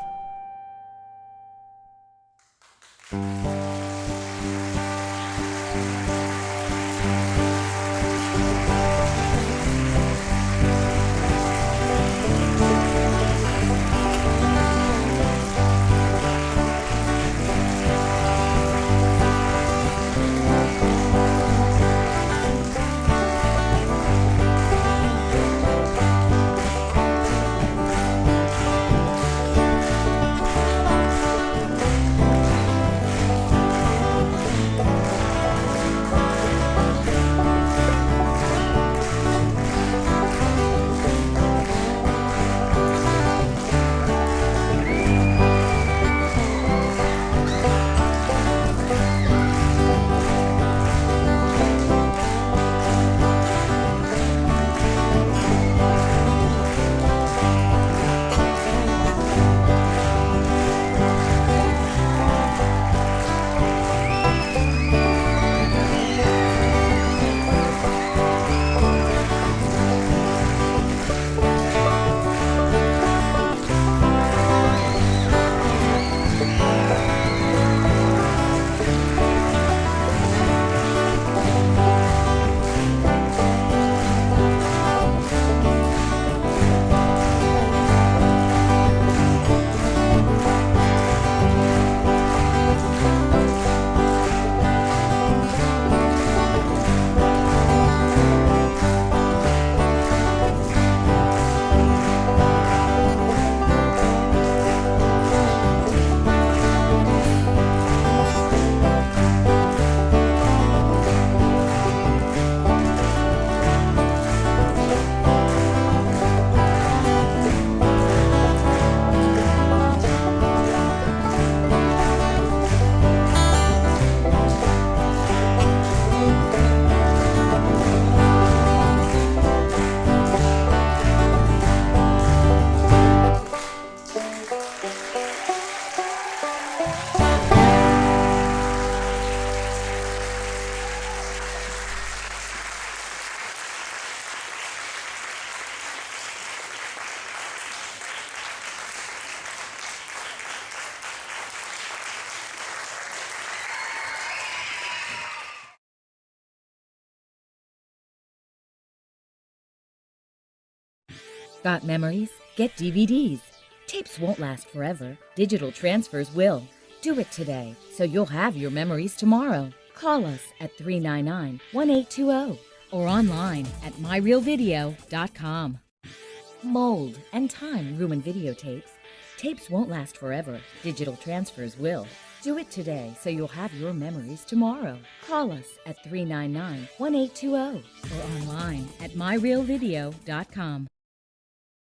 Got memories? Get DVDs. Tapes won't last forever. Digital transfers will. Do it today, so you'll have your memories tomorrow. Call us at 399-1820 or online at myrealvideo.com. Mold and time ruin videotapes. Tapes won't last forever. Digital transfers will. Do it today, so you'll have your memories tomorrow. Call us at 399-1820 or online at myrealvideo.com.